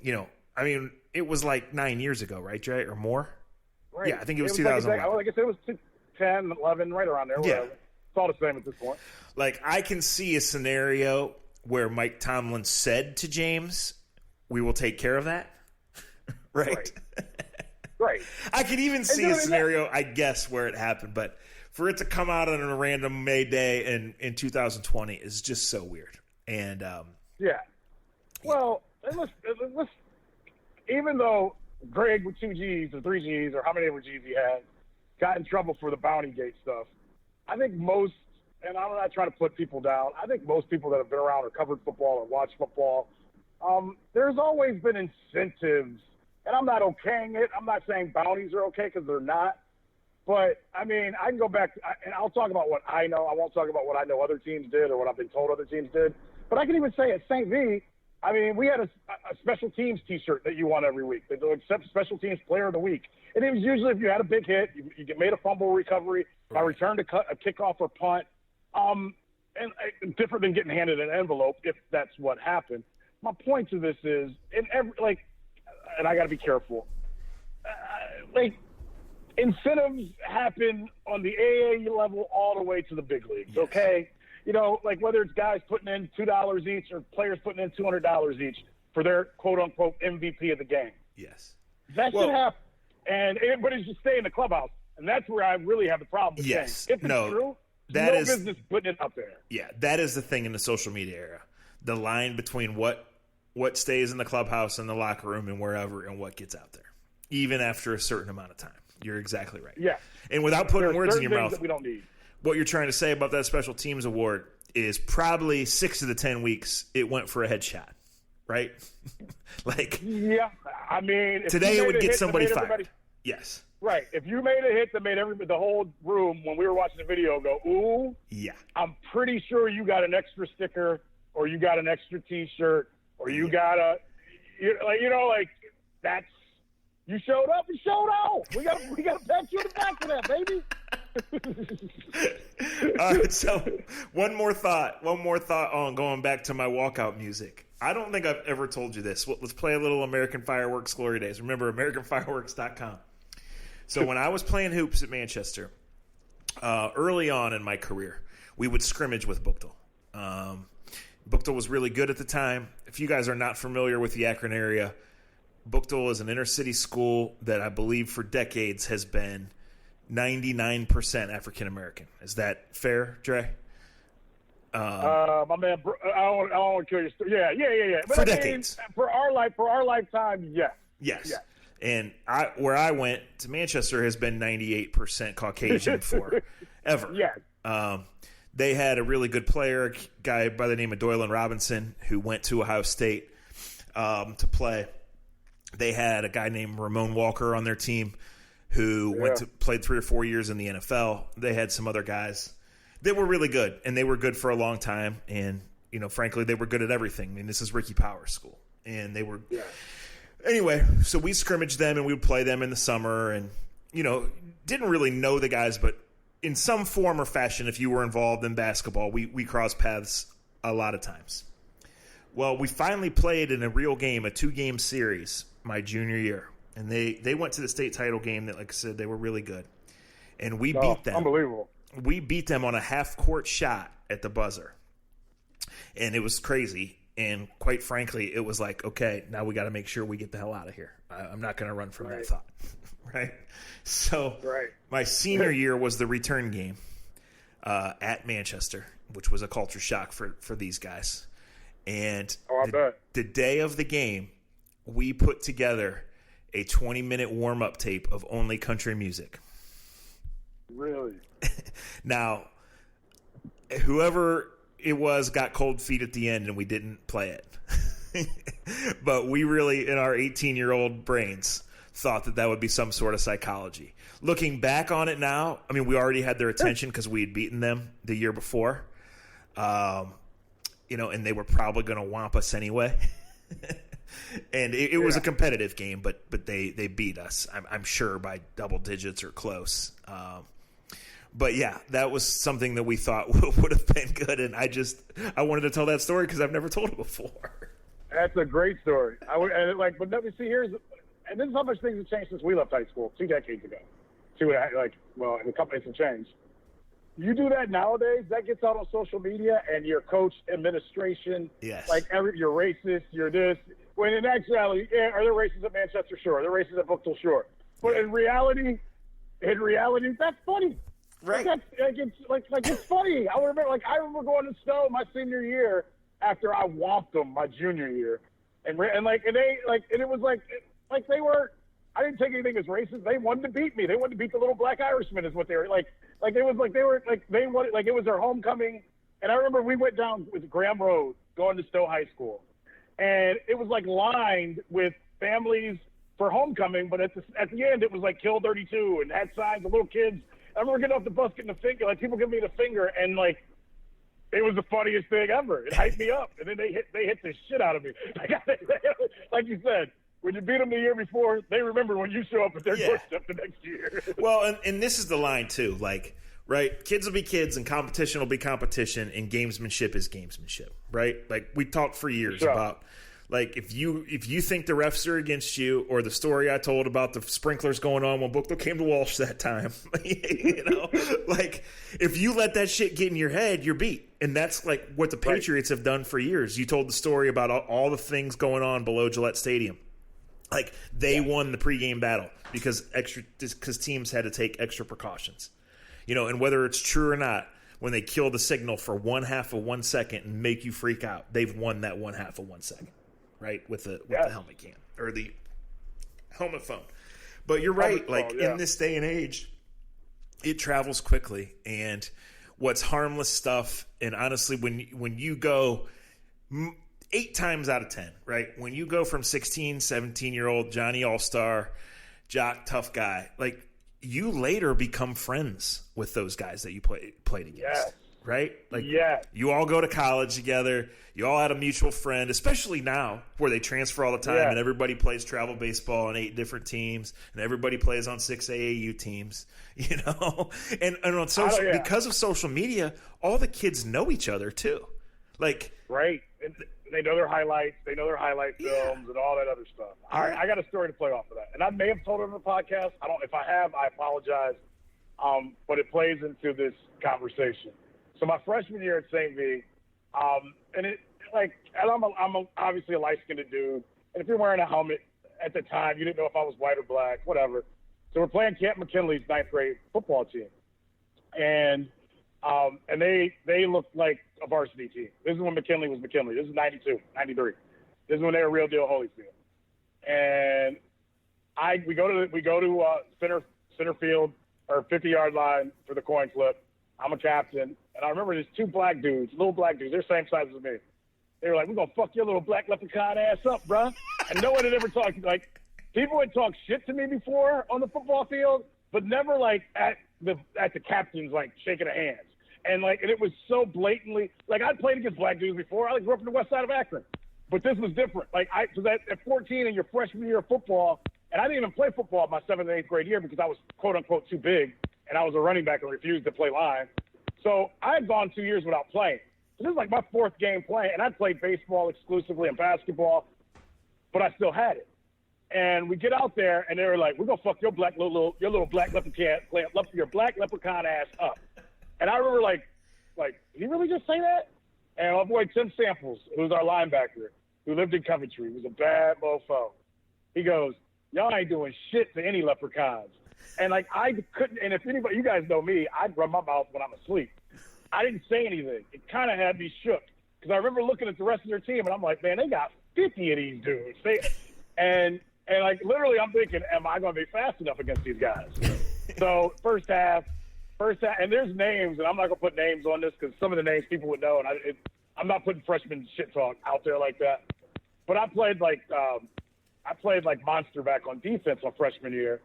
I mean, it was like 9 years ago, right, Jay, or more? Right. Yeah, I think it was 2011. Like I said, it was 10, 11, right around there. Yeah. It's all the same at this point. Like I can see a scenario where Mike Tomlin said to James, "We will take care of that." Right. Right. I could even see a scenario, I guess, where it happened, but for it to come out on a random May day in 2020 is just so weird. And yeah. Well, let's even though Greg with 2 G's or 3 G's or how many ever G's he had got in trouble for the Bounty Gate stuff, I think most, and I'm not trying to put people down, I think most people that have been around or covered football or watched football, there's always been incentives, and I'm not okaying it. I'm not saying bounties are okay because they're not. But, I mean, I can go back, and I'll talk about what I know. I won't talk about what I know other teams did or what I've been told other teams did. But I can even say at St. V, I mean, we had a special teams T-shirt that you won every week. They do accept special teams player of the week. And it was usually if you had a big hit, you get made a fumble recovery, a return to a kickoff or punt, and different than getting handed an envelope if that's what happened. My point to this is, and I got to be careful, incentives happen on the AA level all the way to the big leagues, okay? Whether it's guys putting in $2 each or players putting in $200 each for their quote-unquote MVP of the game. Yes. That should happen. But it should stay in the clubhouse. And that's where I really have the problem with yes. If it's true, no business putting it up there. Yeah, that is the thing in the social media era. The line between what stays in the clubhouse and the locker room and wherever and what gets out there, even after a certain amount of time. You're exactly right. Yeah. And without putting words in your mouth, that we don't need. What you're trying to say about that special teams award is probably 6 of the 10 weeks it went for a headshot, right? Yeah. I mean, today it would get somebody fired. Yes. Right. If you made a hit that made the whole room, when we were watching the video, go, ooh. Yeah. I'm pretty sure you got an extra sticker or you got an extra T-shirt or you got that's, you showed up and showed out. We got to pat you in the back for that, baby. All right, so one more thought on going back to my walkout music. I don't think I've ever told you this. Let's play a little American Fireworks Glory Days. Remember, AmericanFireworks.com. So when I was playing hoops at Manchester, early on in my career, we would scrimmage with Buchtel. Buchtel was really good at the time. If you guys are not familiar with the Akron area, Buchtel is an inner-city school that I believe for decades has been 99% African-American. Is that fair, Dre? My man, I don't want to kill your story. Yeah. But for decades. For our lifetime, yes. Yes. And where I went to Manchester has been 98% Caucasian forever. Yes. They had a really good player, a guy by the name of Doylan Robinson, who went to Ohio State to play. They had a guy named Ramon Walker on their team who played 3 or 4 years in the NFL. They had some other guys. They were really good, and they were good for a long time. And frankly, they were good at everything. I mean, this is Ricky Powers' school, and they were. Yeah. Anyway, so we scrimmaged them, and we would play them in the summer, and didn't really know the guys, but in some form or fashion, if you were involved in basketball, we crossed paths a lot of times. Well, we finally played in a real game, a 2-game series, my junior year, and they went to the state title game. That, like I said, they were really good, and we beat them. Unbelievable. We beat them on a half-court shot at the buzzer, and it was crazy. And quite frankly, it was like, okay, now we got to make sure we get the hell out of here. I'm not going to run from that thought, right? So my senior year was the return game at Manchester, which was a culture shock for these guys. And the day of the game, we put together a 20-minute warm-up tape of only country music. Really? Now, whoever it was got cold feet at the end, and we didn't play it. But we really, in our 18-year-old brains, thought that would be some sort of psychology. Looking back on it now, I mean, we already had their attention because we had beaten them the year before. And they were probably going to whomp us anyway. And it was a competitive game, but they beat us, I'm sure, by double digits or close. But yeah, that was something that we thought would have been good, and I wanted to tell that story because I've never told it before. That's a great story. But let me see. And this is how much things have changed since we left high school 2 decades ago. And a couple things have changed. You do that nowadays, that gets out on social media, and your coach, administration, yes, you're racist, you're this. When in actuality, are there racists at Manchester? Sure. Are there racists at Brookville? Sure. But in reality, that's funny. Right. It's funny. I remember going to Stowe my senior year after I whomped them my junior year, and it was like they were. I didn't take anything as racist. They wanted to beat me. They wanted to beat the little black Irishman, is what they were like. It was their homecoming. And I remember we went down with Graham Road going to Stowe High School, and it was lined with families for homecoming. But at the end, it was Kill 32 and had signs of little kids. I remember getting off the bus, getting the finger, people give me the finger, and it was the funniest thing ever. It hyped me up, and then they hit the shit out of me. Like you said, when you beat them the year before, they remember when you show up at their doorstep the next year. Well, and this is the line too, right? Kids will be kids, and competition will be competition, and gamesmanship is gamesmanship, right? We talked for years about. If you think the refs are against you, or the story I told about the sprinklers going on when Brookville came to Walsh that time, if you let that shit get in your head, you're beat. And that's what the Patriots have done for years. You told the story about all the things going on below Gillette Stadium. They won the pregame battle because teams had to take extra precautions. And whether it's true or not, when they kill the signal for 1/2 of 1 second and make you freak out, they've won that 1/2 of 1 second. Right, with the helmet cam or the helmet phone. But you're right, in this day and age, it travels quickly, and what's harmless stuff, and honestly, when you go 8 times out of 10, right, when you go from 16, 17-year-old Johnny All-Star, jock, tough guy, you later become friends with those guys that you played against. Yes. Right? You all go to college together. You all had a mutual friend, especially now where they transfer all the time and everybody plays travel baseball on 8 different teams and everybody plays on 6 AAU teams, And on social, because of social media, all the kids know each other too. Right. And they know their highlights. They know their highlight films and all that other stuff. I got a story to play off of that. And I may have told it on the podcast. If I have, I apologize. But it plays into this conversation. So my freshman year at St. V, and I'm obviously a light-skinned dude, and if you're wearing a helmet at the time, you didn't know if I was white or black, whatever. So we're playing Camp McKinley's 9th grade football team, and they looked like a varsity team. This is when McKinley was McKinley. This is 92, 93. This is when they were real deal Holyfield, and we go to center field or 50-yard line for the coin flip. I'm a captain. And I remember there's 2 black dudes, little black dudes. They're the same size as me. They were like, we're going to fuck your little black leprechaun ass up, bruh. And no one had ever talked. People had talked shit to me before on the football field, but never at the captains, shaking their hands. And it was so blatantly, I'd played against black dudes before. I grew up in the west side of Akron. But this was different. Because at 14 in your freshman year of football, and I didn't even play football my 7th and 8th grade year because I was, quote unquote, too big, and I was a running back and refused to play line. So I had gone 2 years without playing. So this is my 4th game playing, and I played baseball exclusively and basketball, but I still had it. And we get out there, and they were like, "We're gonna fuck your little black leprechaun ass up." And I remember like, did he really just say that? And our boy Tim Samples, who was our linebacker, who lived in Coventry, was a bad mofo. He goes, "Y'all ain't doing shit to any leprechauns." And I couldn't. And if anybody, you guys know me, I'd run my mouth when I'm asleep. I didn't say anything. It kind of had me shook because I remember looking at the rest of their team, and I'm like, man, they got 50 of these dudes. And literally, I'm thinking, am I going to be fast enough against these guys? So first half, and there's names, and I'm not going to put names on this because some of the names people would know, and I'm not putting freshman shit talk out there like that. But I played like monster back on defense my freshman year,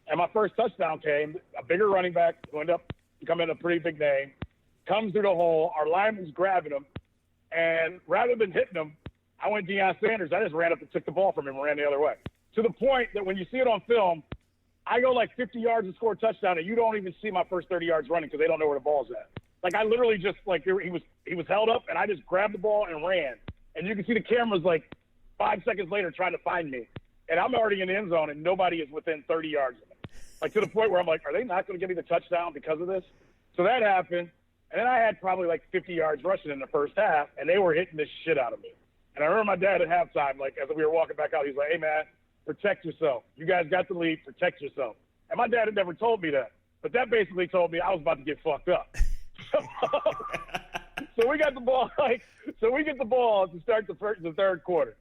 and my first touchdown came. A bigger running back who ended up becoming a pretty big name comes through the hole. Our lineman's grabbing him, and rather than hitting him, I went Deion Sanders. I just ran up and took the ball from him and ran the other way. To the point that when you see it on film, I go 50 yards and score a touchdown, and you don't even see my first 30 yards running because they don't know where the ball's at. I literally just he was held up, and I just grabbed the ball and ran. And you can see the cameras 5 seconds later trying to find me, and I'm already in the end zone, and nobody is within 30 yards of me. To the point where I'm like, are they not going to give me the touchdown because of this? So that happened, and then I had probably 50 yards rushing in the first half, and they were hitting the shit out of me. And I remember my dad at halftime, as we were walking back out, he's like, "Hey man, protect yourself. You guys got the lead. Protect yourself." And my dad had never told me that, but that basically told me I was about to get fucked up. So we got the ball. We get the ball to start the third quarter,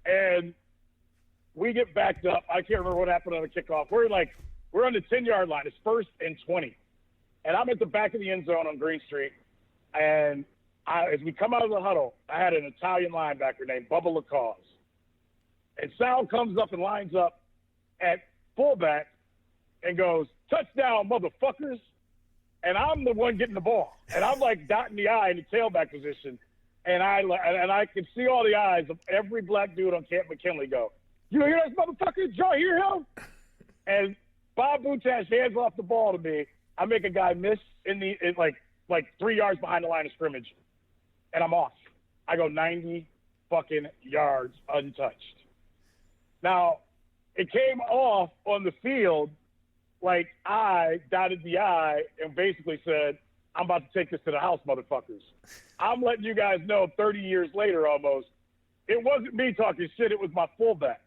and we get backed up. I can't remember what happened on the kickoff. We're on the 10-yard line. It's 1st and 20, and I'm at the back of the end zone on Green Street, and as we come out of the huddle, I had an Italian linebacker named Bubba Lacaze. And Sal comes up and lines up at fullback and goes, "Touchdown, motherfuckers." And I'm the one getting the ball. And I'm dotting the I in the tailback position. And I can see all the eyes of every black dude on Camp McKinley go, "You hear this motherfucker? Did y'all hear him?" And Bob Butash hands off the ball to me. I make a guy miss in 3 yards behind the line of scrimmage. And I'm off. I go 90 fucking yards untouched. Now, it came off on the field I dotted the I and basically said, "I'm about to take this to the house, motherfuckers." I'm letting you guys know 30 years later almost, it wasn't me talking shit. It was my fullback.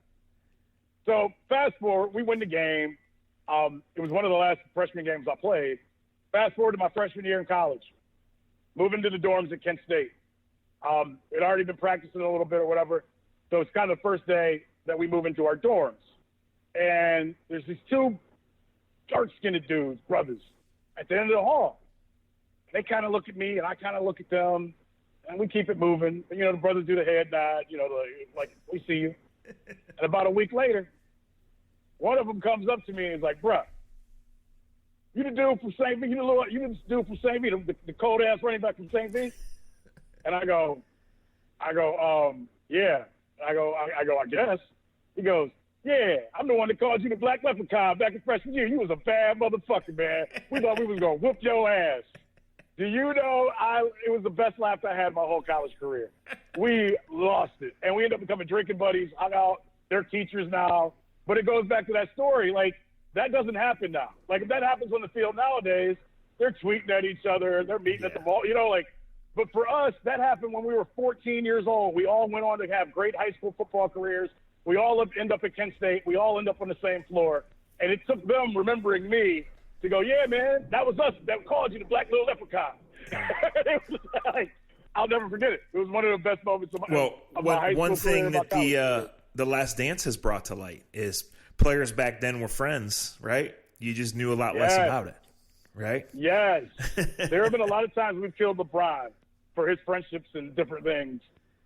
So fast forward, we win the game. It was one of the last freshman games I played. Fast forward to my freshman year in college. Moving to the dorms at Kent State. Had already been practicing a little bit or whatever. So it's kind of the first day that we move into our dorms. And there's these 2 dark-skinned dudes, brothers, at the end of the hall. They kind of look at me, and I kind of look at them, and we keep it moving. And, the brothers do the head nod, we see you. And about a week later, one of them comes up to me and is like, "Bruh, you the dude from St. V? You the dude from St. V, the cold-ass running back from St. V?" And I go, "Yeah." I go, "I guess." He goes, "Yeah, I'm the one that called you the black leprechaun back in freshman year. You was a bad motherfucker, man. We thought we was going to whoop your ass." Do you know, it was the best laugh I had my whole college career. We lost it. And we ended up becoming drinking buddies, hung out. They're teachers now. But it goes back to that story. That doesn't happen now. If that happens on the field nowadays, they're tweeting at each other. They're meeting at the mall. But for us, that happened when we were 14 years old. We all went on to have great high school football careers. We all end up at Kent State. We all end up on the same floor. And it took them remembering me to go, "Yeah, man, that was us that called you the black little leprechaun." It was I'll never forget it. It was one of the best moments of my high school career. One thing that the Last Dance has brought to light is players back then were friends, right? You just knew a lot less about it, right? Yes. There have been a lot of times we've killed LeBron for his friendships and different things.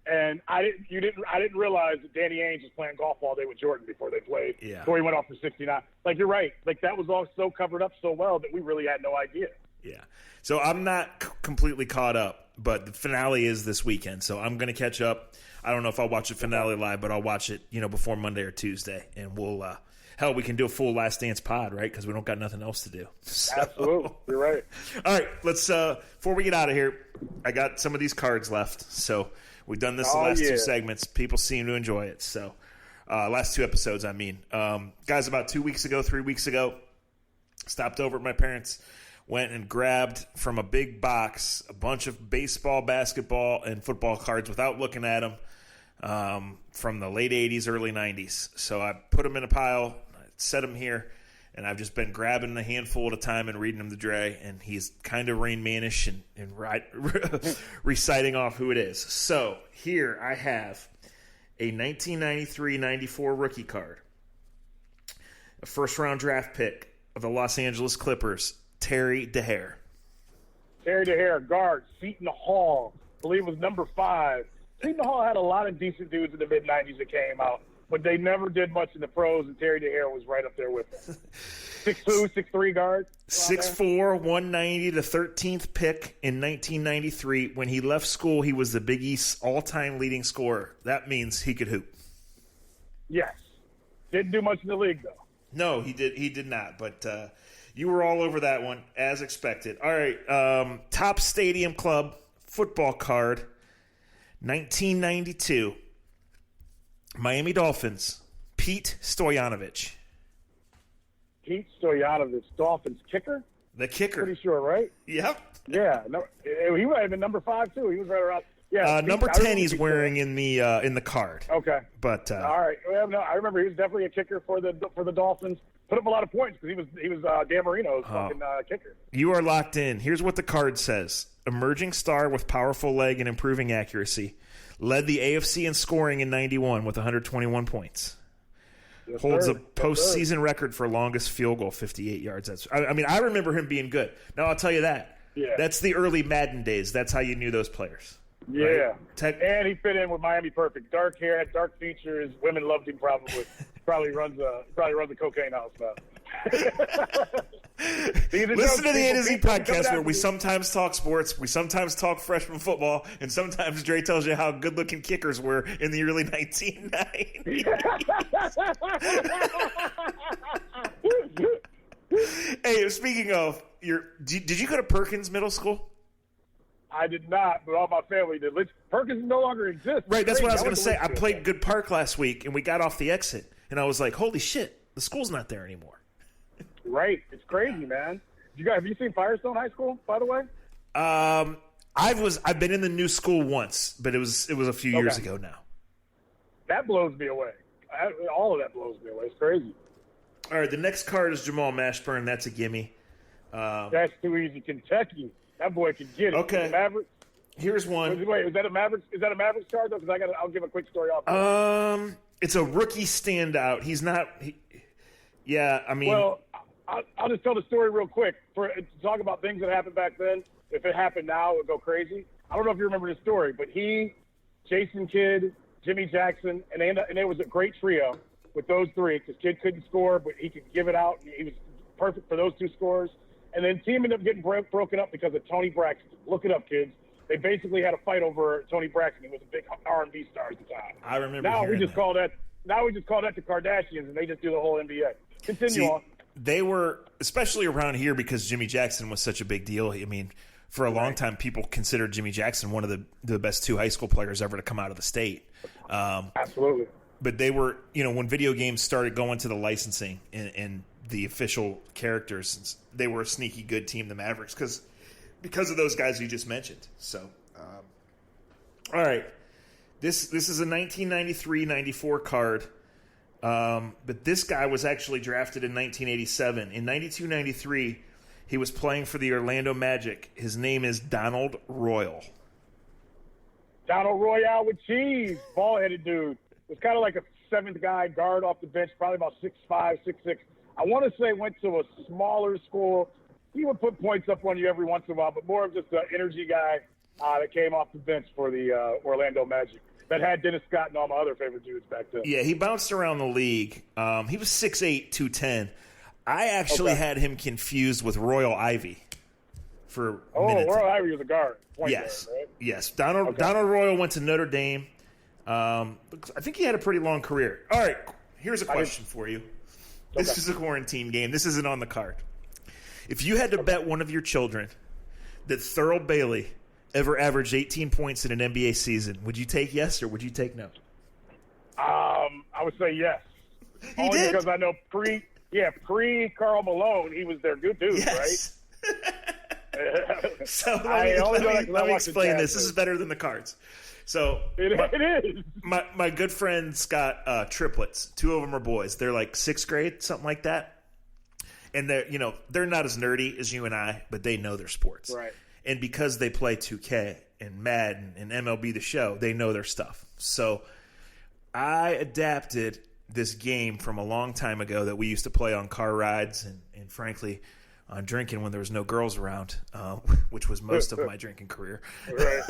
And I didn't realize that Danny Ainge was playing golf all day with Jordan before they played. Yeah. Before he went off for 69. You're right. That was all so covered up so well that we really had no idea. Yeah. So I'm not completely caught up, but the finale is this weekend. So I'm going to catch up. I don't know if I'll watch the finale live, but I'll watch it, before Monday or Tuesday. And we'll, we can do a full Last Dance pod, right? Because we don't got nothing else to do. So. Absolutely. You're right. All right. Let's, before we get out of here, I got some of these cards left. So we've done this the last two segments. People seem to enjoy it. So last two episodes, I mean. Guys, about 3 weeks ago, stopped over at my parents'. Went and grabbed from a big box a bunch of baseball, basketball, and football cards without looking at them from the late 80s, early 90s. So I put them in a pile, set them here, and I've just been grabbing a handful at a time and reading them to Dre, and he's kind of Rain Man-ish and reciting off who it is. So here I have a 1993-94 rookie card, a first-round draft pick of the Los Angeles Clippers, Terry DeHare. Terry DeHare, guard, Seton Hall, I believe was number 5. Seton Hall had a lot of decent dudes in the mid-90s that came out, but they never did much in the pros, and Terry DeHare was right up there with them. 6'2", 6'3 guard. 6'4", 190, the 13th pick in 1993. When he left school, he was the Big East's all-time leading scorer. That means he could hoop. Yes. Didn't do much in the league, though. No, he did not, but... you were all over that one, as expected. All right, Top Stadium Club football card, 1992. Miami Dolphins, Pete Stoyanovich. Pete Stoyanovich, Dolphins kicker? The kicker. Pretty sure, right? Yep. Yeah. No, he might have been number 5, too. He was right around. Yeah. Number 10 he's wearing in the card. Okay. But all right. Well, no, I remember he was definitely a kicker for the Dolphins. Put up a lot of points because he was Dan Marino's fucking kicker. You are locked in. Here's what the card says: emerging star with powerful leg and improving accuracy, led the AFC in scoring in '91 with 121 points. Yes, Holds sir. a postseason record for longest field goal, 58 yards. I remember him being good. Now I'll tell you that. Yeah. That's the early Madden days. That's how you knew those players. Yeah. Right? And he fit in with Miami perfect. Dark hair, had dark features. Women loved him probably. Probably runs a cocaine house now. Listen to the A to Z podcast where we sometimes talk sports, we sometimes talk freshman football, and sometimes Dre tells you how good-looking kickers were in the early 1990s. Hey, speaking of, did you go to Perkins Middle School? I did not, but all my family did. Perkins no longer exists. Right, that's what I was going to say. I played Good Park last week, and we got off the exit, and I was like, holy shit, the school's not there anymore. Right. It's crazy, man. Have you seen Firestone High School, by the way? I've been in the new school once, but it was a few years ago now. That blows me away. All of that blows me away. It's crazy. All right, the next card is Jamal Mashburn. That's a gimme. That's too easy. Kentucky. That boy can get it. Okay. Mavericks. Here's one. Wait, is that a Mavericks? Is that a Mavericks card though? Because I'll give a quick story off. It's a rookie standout. He's not. Well, I'll just tell the story real quick to talk about things that happened back then. If it happened now, it would go crazy. I don't know if you remember this story, but Jason Kidd, Jimmy Jackson, and it was a great trio with those three because Kidd couldn't score, but he could give it out. He was perfect for those two scores. And then team ended up getting broken up because of Tony Braxton. Look it up, kids. They basically had a fight over Tony Braxton. He was a big R&B star at the time. I remember. Now we just call that the Kardashians, and they just do the whole NBA. Continue on. They were, especially around here, because Jimmy Jackson was such a big deal. I mean, for a long time, people considered Jimmy Jackson one of the best two high school players ever to come out of the state. Absolutely. But they were, when video games started going to the licensing and the official characters, they were a sneaky good team, the Mavericks, because of those guys you just mentioned. So, all right, this is a 1993-94 card, but this guy was actually drafted in 1987. In 92-93, he was playing for the Orlando Magic. His name is Donald Royal. Donald Royale with cheese, ball-headed dude. Was kind of like a seventh guy guard off the bench, probably about 6'5", 6'6". I want to say went to a smaller school. He would put points up on you every once in a while, but more of just an energy guy that came off the bench for the Orlando Magic that had Dennis Scott and all my other favorite dudes back then. Yeah, he bounced around the league. He was 6'8", 210. I actually had him confused with Royal Ivy. for Royal Ivy was a guard. Yes. Guard, right? Yes. Donald Royal went to Notre Dame. I think he had a pretty long career. All right. Here's a question for you. This is a quarantine game. This isn't on the card. If you had to bet one of your children that Thurl Bailey ever averaged 18 points in an NBA season, would you take yes or would you take no? I would say yes. He did? Because I know pre Karl Malone, he was their good dude, yes. right? So let me explain this. This is better than the cards. So it is. My good friend's got triplets. Two of them are boys. They're like sixth grade, something like that. And they're not as nerdy as you and I, but they know their sports. Right. And because they play 2K and Madden and MLB The Show, they know their stuff. So I adapted this game from a long time ago that we used to play on car rides and frankly, on drinking when there was no girls around, which was most of my drinking career. Right.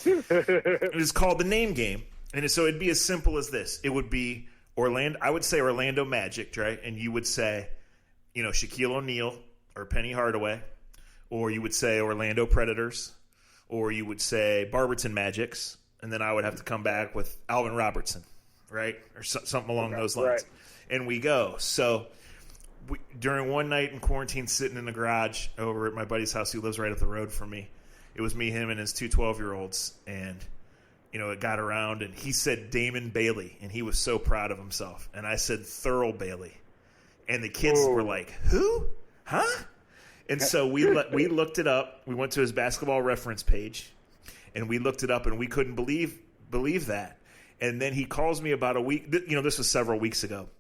It was called the Name Game. And so it'd be as simple as this. It would be I would say Orlando Magic, right? And you would say, Shaquille O'Neal or Penny Hardaway, or you would say Orlando Predators, or you would say Barberton Magics, and then I would have to come back with Alvin Robertson, right? Or something along those lines. Right. And we go. So during one night in quarantine, sitting in the garage over at my buddy's house, who lives right up the road from me, it was me, him, and his two 12-year-olds, and it got around, and he said Damon Bailey, and he was so proud of himself. And I said Thurl Bailey. And the kids were like, who? Huh? And so we looked it up. We went to his basketball reference page, and we looked it up, and we couldn't believe that. And then he calls me about a week. This was several weeks ago.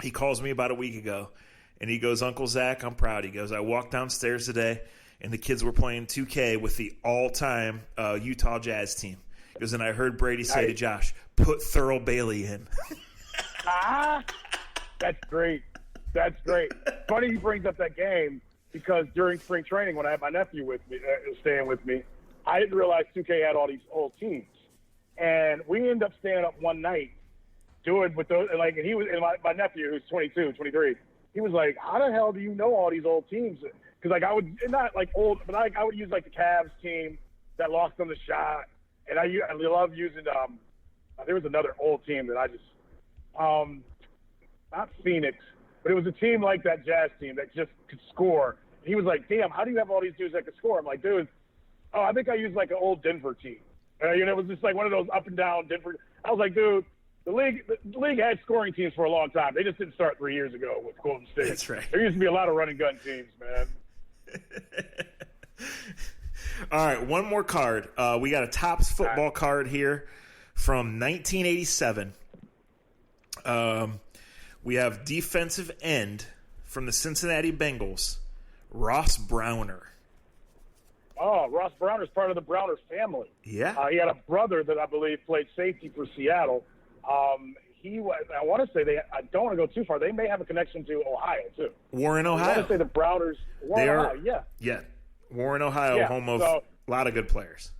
He calls me about a week ago, and he goes, Uncle Zach, I'm proud. He goes, I walked downstairs today, and the kids were playing 2K with the all-time Utah Jazz team. He goes, and I heard Brady say to Josh, put Thurl Bailey in. That's great. That's great. Funny he brings up that game because during spring training when I had my nephew with me, staying with me, I didn't realize 2K had all these old teams. And we ended up staying up one night doing with those, and he was, and my nephew who's 22, 23, he was like, how the hell do you know all these old teams? Because I would, not like old, but I would use like the Cavs team that lost on the shot. And I love using, there was another old team that I just, not Phoenix, but it was a team like that Jazz team that just could score. And he was like, damn, how do you have all these dudes that could score? I'm like, dude, I think I used like an old Denver team. It was just like one of those up and down Denver. I was like, dude, the league had scoring teams for a long time. They just didn't start 3 years ago with Golden State. That's right. There used to be a lot of run and gun teams, man. All right, one more card. We got a Topps football card here from 1987. We have defensive end from the Cincinnati Bengals, Ross Browner. Oh, Ross Browner's part of the Browner family. Yeah. He had a brother that I believe played safety for Seattle. I want to say I don't want to go too far. They may have a connection to Ohio, too. Warren, Ohio. I want to say the Browners. Ohio, yeah. Yeah. Warren, Ohio, home of a lot of good players.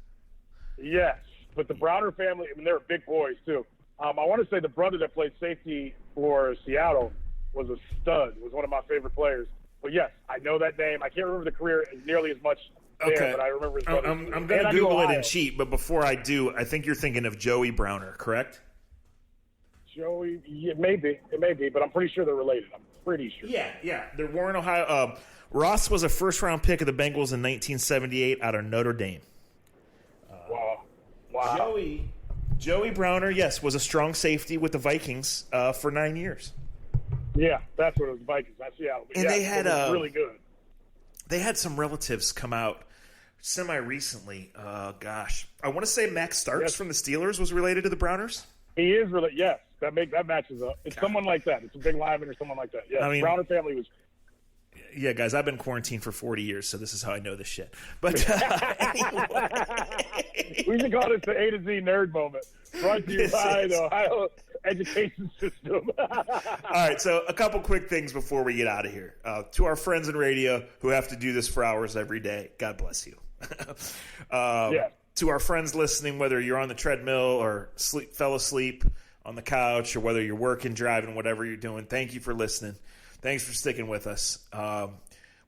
Yes. But the Browner family, they were big boys, too. I want to say the brother that played safety for Seattle was a stud. Was one of my favorite players. But, yes, I know that name. I can't remember the career nearly as much there, but I remember his brother. I'm going to Google it and cheat, but before I do, I think you're thinking of Joey Browner, correct? Joey, it may be, but I'm pretty sure they're related. I'm pretty sure. Yeah. They're Warren, Ohio. Ross was a first-round pick of the Bengals in 1978 out of Notre Dame. Wow. Joey Browner, yes, was a strong safety with the Vikings for 9 years. Yeah, that's what it was, Vikings, not Seattle. But and they had really good. They had some relatives come out semi-recently. I want to say Max Starks from the Steelers was related to the Browners. He is really, yes. That matches up. It's someone like that. It's a big lineman or someone like that. Yeah, Browner family was. Yeah, guys, I've been quarantined for 40 years, so this is how I know this shit. But anyway. We should call this the A to Z nerd moment. Brought to you by the Ohio education system. All right, so a couple quick things before we get out of here. To our friends in radio who have to do this for hours every day, God bless you. To our friends listening, whether you're on the treadmill or fell asleep on the couch or whether you're working, driving, whatever you're doing, thank you for listening. Thanks for sticking with us.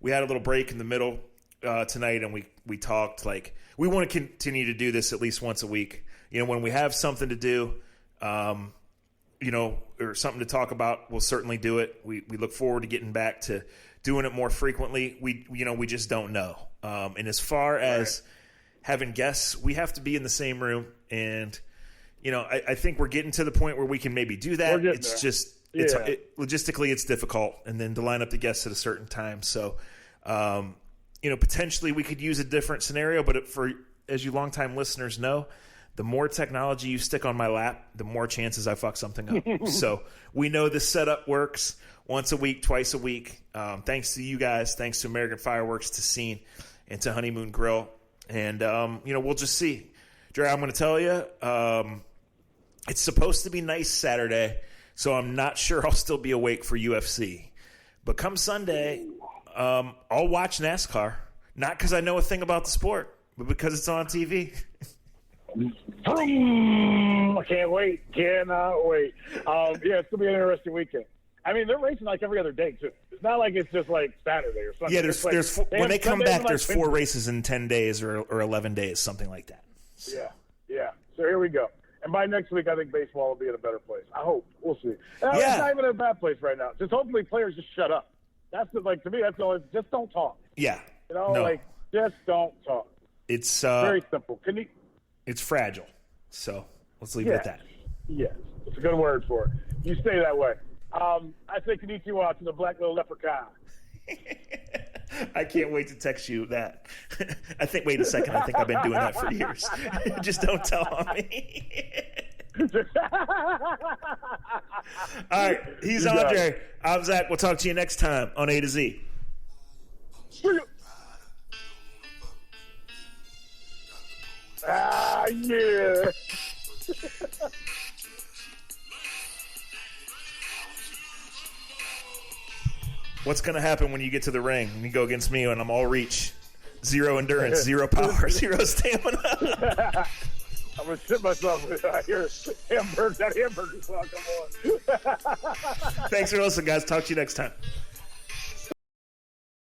We had a little break in the middle tonight and we talked, like, we want to continue to do this at least once a week. You know, when we have something to do, you know, or something to talk about, we'll certainly do it. We look forward to getting back to doing it more frequently. We just don't know. And as far as having guests, we have to be in the same room. And, you know, I think we're getting to the point where we can maybe do that. It's there. Just logistically it's difficult. And then to line up the guests at a certain time. So, you know, potentially we could use a different scenario. But as you longtime listeners know, the more technology you stick on my lap, the more chances I fuck something up. So we know this setup works once a week, twice a week. Thanks to you guys. Thanks to American Fireworks, to Scene, and to Honeymoon Grill. And, you know, we'll just see. Dre, I'm going to tell you, it's supposed to be nice Saturday, so I'm not sure I'll still be awake for UFC. But come Sunday, I'll watch NASCAR. Not because I know a thing about the sport, but because it's on TV. I can't wait. Cannot wait. Yeah, it's going to be an interesting weekend. I mean, they're racing like every other day, too. It's not like it's just like Saturday or something. Yeah, there's when they come back, there's 4 races in 10 days or 11 days, something like that. So. Yeah. So here we go. And by next week, I think baseball will be in a better place. I hope. We'll see. It's not even in a bad place right now. Just hopefully players just shut up. That's to me, that's all. Just don't talk. Yeah. You know, just don't talk. It's very simple. It's fragile. So let's leave it at that. Yes. It's a good word for it. You stay that way. I say konnichiwa to the black little leprechaun. I can't wait to text you that. Wait a second. I think I've been doing that for years. Just don't tell on me. All right. He's Andre. I'm Zach. We'll talk to you next time on A to Z. Yeah. What's going to happen when you get to the ring and you go against me and I'm all reach? 0 endurance, 0 power, 0 stamina. I'm going to sit myself with that hamburger song. Come on. Thanks for listening, guys. Talk to you next time.